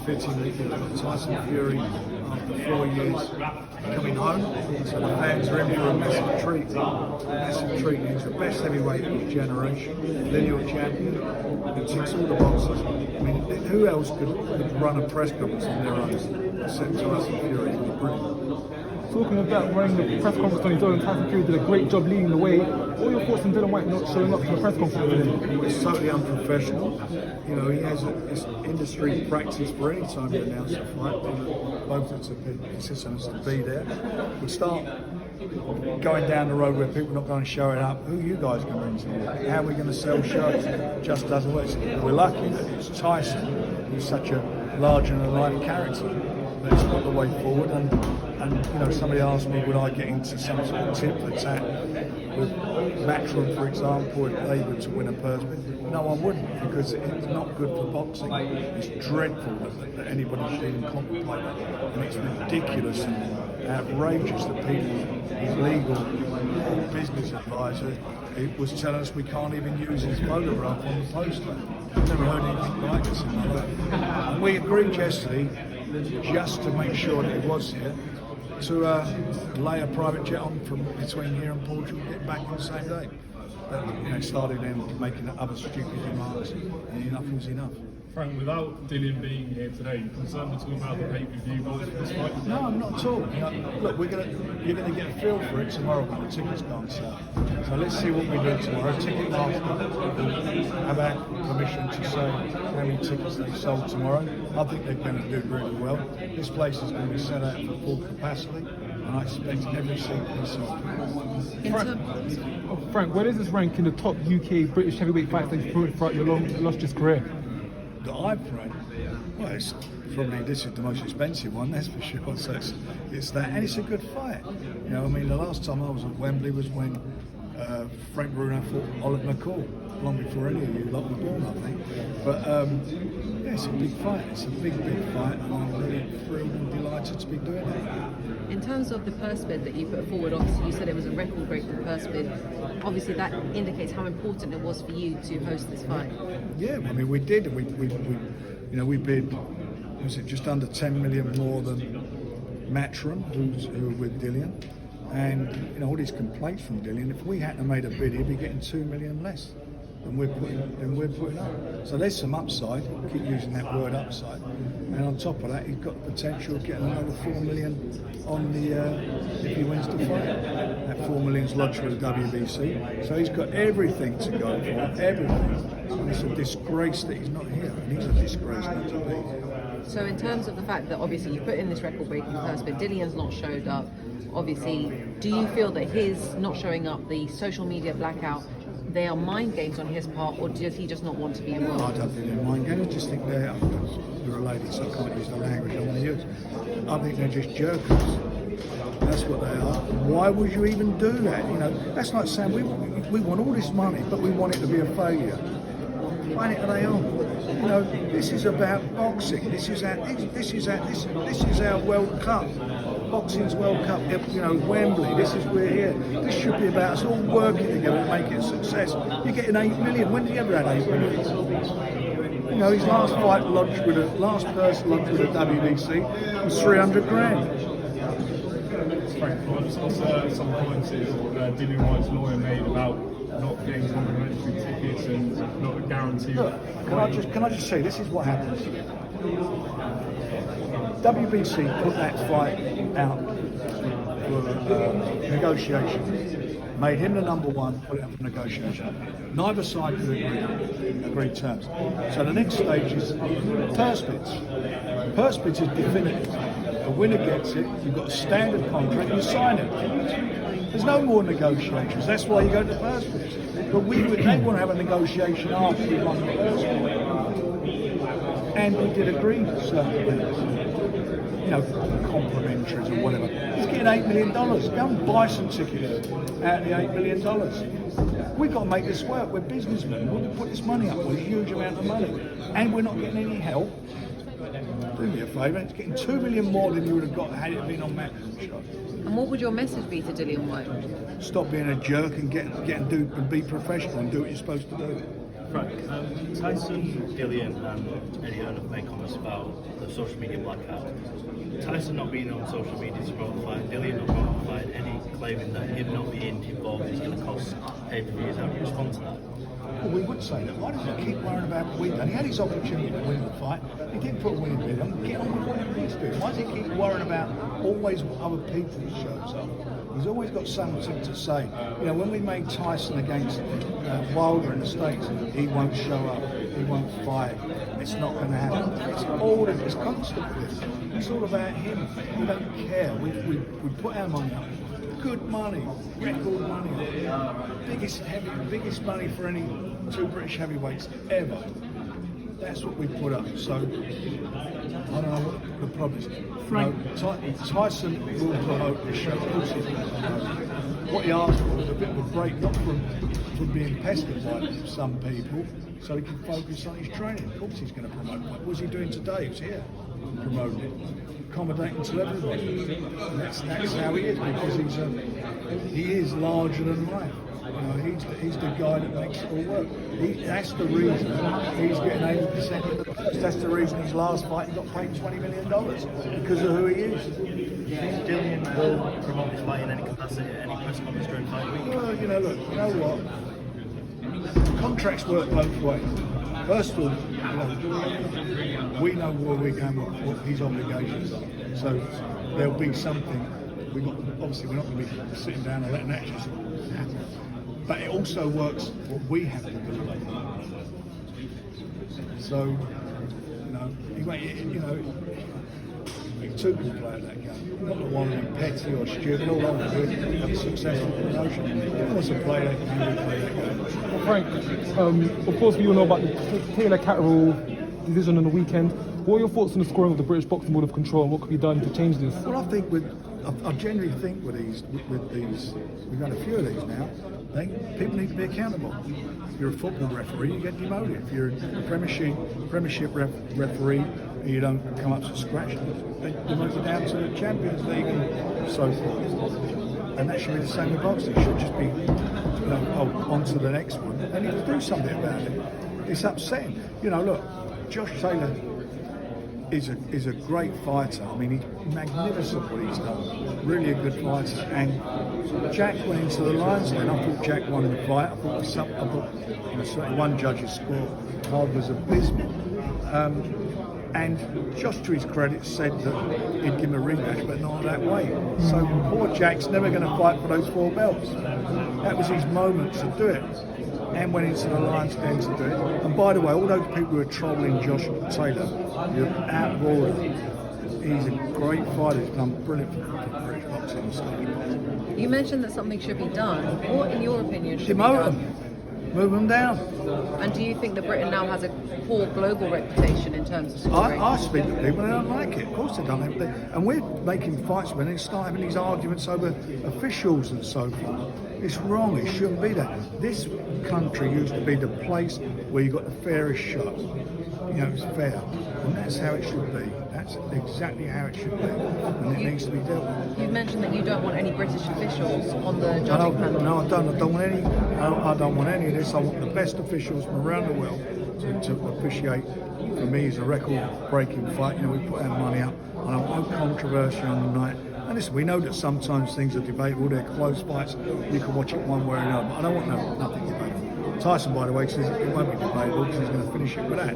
fittingly with Tyson Fury after 4 years coming home. So the fans are in for a massive treat. Massive treat. He's the best heavyweight of his generation, lineal champion. He ticks all the boxes. I mean, who else could run a press conference on their own except Tyson Fury? It was brilliant. Talking about running the press conference on his own, Tyson Fury did a great job leading the way. What are your thoughts on Dillian Whyte not showing up to the press conference today? It's totally unprofessional. You know, he has this industry practice for any time you announce a fight. Both of the assistants to be there. We start going down the road where people are not going to show it up. Who are you guys going to bring to? How are we going to sell shows? It just doesn't work. We're lucky that it's Tyson, who's such a larger-than-life character. But it's not the way forward. And you know, somebody asked me, would I get into some sort of tip for tat with Matchroom, for example, if they were to win a purse bid? No, I wouldn't, because it's not good for boxing. It's dreadful that anybody should even contemplate it. And it's ridiculous and outrageous that people, his legal business advisor, was telling us we can't even use his photograph on the poster. I've never heard anything like this in my life. And we agreed yesterday, just to make sure that he was here, to lay a private jet on from between here and Portugal and get back on the same day. But, you know, started then making other stupid remarks, and enough was enough. Frank, without Dillian being here today, are you concerned at all about the pay-per-view goals for this fight? No, I'm not at all. You know, look, you're going to get a feel for it tomorrow when the tickets go on sale. So let's see what we do tomorrow. Ticketmaster have our permission to say how many tickets they've sold tomorrow. I think they're going to do really well. This place is going to be set out for full capacity, and I expect every seat to be sold. Frank, where does this rank in the top UK British heavyweight fights that you've fought throughout your long, illustrious career? That I've fought? Well, it's probably, this is the most expensive one, that's for sure. So it's that, and it's a good fight. You know, I mean, the last time I was at Wembley was when frankwarren fought Oliver McCall, long before any of you lot were born, I think. But yeah, it's a big fight. It's a big fight, and I'm really thrilled and delighted to be doing it. In terms of the purse bid that you put forward, obviously you said it was a record-breaking purse bid. Obviously that indicates how important it was for you to host this fight. Yeah, I mean, we did. We you know, we bid, was it just under 10 million more than Matchroom, who were with Dillian. And you know, all these complaints from Dillian, if we hadn't made a bid, he'd be getting 2 million less than we're putting up. So there's some upside. Keep using that word upside. And on top of that, he's got the potential of getting another 4 million on the if he wins the fight. That 4 million's lodged with the WBC. So he's got everything to go for, everything. And it's a disgrace that he's not here. And he's a disgrace not to be. So in terms of the fact that obviously you put in this record-breaking purse bid, Dillian's not showed up. Obviously, do you feel that his not showing up, the social media blackout, they are mind games on his part, or does he just not want to be involved? No, I don't think they're mind games. I just think they're, you're a lady, so I can't use the language I want to use. I think they're just jerkers. That's what they are. Why would you even do that? You know, that's like saying we want all this money, but we want it to be a failure. What planet are they on? You know, this is about boxing. This is our World Cup. Boxing's World Cup, you know, Wembley, we're here. This should be about us all working together to make it a success. You're getting 8 million. When did you ever have 8 million? You know, his last fight lodged with last person lodged with the WBC was 300 grand. Frank, I just got some comments Dillian Whyte's lawyer made about not getting complimentary tickets and not a guarantee. Look, can I just say, this is what happens. WBC put that fight out for negotiation, made him the number one, put it up for negotiation. Neither side could agree terms. So the next stage is purse bids. Purse bids is definitive. The winner gets it, you've got a standard contract, you sign it. There's no more negotiations, that's why you go to purse bids. But they want to have a negotiation after we won the purse bid. And we did agree to certain things. You know, complimentaries or whatever. He's getting $8 million. Go and buy some tickets out of the $8 million. We've got to make this work. We're businessmen. We'll put this money up with a huge amount of money. And we're not getting any help. Do me a favour, it's getting 2 million more than you would have got had it been on Matchroom show. And what would your message be to Dillian Whyte? Stop being a jerk and get and be professional and do what you're supposed to do. Frank, Tyson, Dillian and Eddie Hearn have made comments about the social media blackout. Tyson not being on social media to promote the fight, Dillian not promoting the fight, Eddie claiming that him not being involved is going to cost pay-per-views. How do you respond to that? Well, we would say that. Why does he keep worrying about what we've done? He had his opportunity to win the fight. He didn't put a winning bid on. Get on with what he's doing. Why does he keep worrying about always what other people shows up? He's always got something to say. You know, when we made Tyson against Wilder in the States, he won't show up. He won't fight. It's not going to happen. It's constant. It's all about him. We don't care. We put our money up. Good money, record money, biggest money for any two British heavyweights ever. That's what we put up. So I don't know what the problem is. Frank. No, Tyson will promote the show. Of course he's going to promote it. What he asked for was a bit of a break, not from being pestered by some people, so he can focus on his training. Of course he's going to promote it. What was he doing today? He was here promoting it, accommodating to everybody. And that's how he is, because he is larger than life. You know, he's the guy that makes it all work. That's the reason he's getting 80% of the votes. That's the reason his last fight he got paid $20 million, because of who he is. Do you think Dillian will promote his fight in any capacity at any press conference during fight week? Well, you know, look, you know what? Contracts work both ways. First of all, we know where we're going with what his obligations are. So there'll be something. Obviously, we're not going to be sitting down and letting that just happen. But it also works what we have to do. So, two can play at that game. Not the one being petty or stupid. All over good, have a successful promotion. Who wants to play that game? We play that game. Frank, of course we all know about the Taylor Catterall decision on the weekend. What are your thoughts on the scoring of the British Boxing Board of Control and what could be done to change this? Well, I generally think with these, we've had a few of these now. People need to be accountable. If you're a football referee, you get demoted. If you're a Premiership referee, and you don't come up to scratch, they demote you down to the Champions League and so forth. And that should be the same with boxing. It should just be, on to the next one. They need to do something about it. It's upsetting. Look, Josh Taylor is a great fighter. I mean, he's magnificent what he's done. Really a good fighter. And Jack went into the Lions Den. I thought Jack won the fight. I thought certainly one judge's scorecard was abysmal. And Josh, to his credit, said that he'd give him a rematch, but not that way. So poor Jack's never going to fight for those 4 belts. That was his moment to do it. And went into the Lions Den to do it. And by the way, all those people who are trolling Josh Taylor, you're out of order. He's a great fighter. He's done brilliant for British boxing and Scottish boxing. You mentioned that something should be done. What, in your opinion, should Demote be done? them. Move them down. And do you think that Britain now has a poor global reputation in terms of scoring? I speak to people and they don't like it. Of course they don't. And we're making fights when they start having these arguments over officials and so forth. It's wrong. It shouldn't be that. This country used to be the place where you got the fairest shot. It's fair. And that's how it should be. That's exactly how it should be. And it needs to be dealt with. You mentioned that you don't want any British officials on the judging panel. No, I don't. I don't want any. I don't want any of this. I want the best officials from around the world to officiate. For me, it's a record-breaking fight. We put our money up. I don't want no controversy on the night. And listen, we know that sometimes things are debatable. They're close fights. You can watch it one way or another. But I don't want nothing debatable. Tyson, by the way, says it won't be debatable because he's going to finish it with that.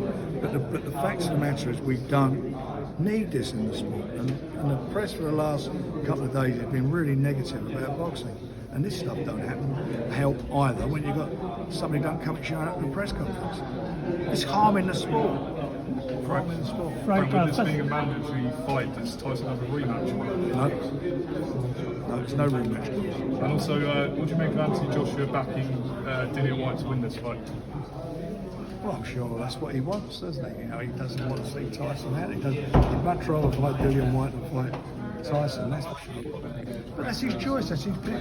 But the facts of the matter is we don't need this in the sport. And the press for the last couple of days has been really negative about boxing. And this stuff don't help either when you've got somebody don't come and show up at the press conference. It's harming the sport. Harming the sport. Frank, with this being a mandatory fight, does Tyson have a rematch? No, there's no rematch. And also, what do you make of Anthony Joshua backing Dillian Whyte to win this fight? Well, I'm sure that's what he wants, doesn't he? He doesn't want to see Tyson out. He'd much rather fight Dillian Whyte than fight Tyson, that's for sure. But that's his choice, that's his pick.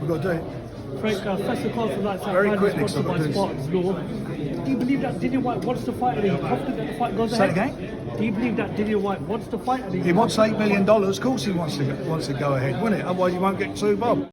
We've got to do it. Frank, first of all, tonight, Very quickly, sponsored by Spartans Law. Do you believe that Dillian Whyte wants to fight and he's confident that the fight goes ahead? Say it again? Do you believe that Dillian Whyte wants to fight and he's He wants $8 million, of course he wants to go ahead, wouldn't it? Otherwise you won't get 2 bob.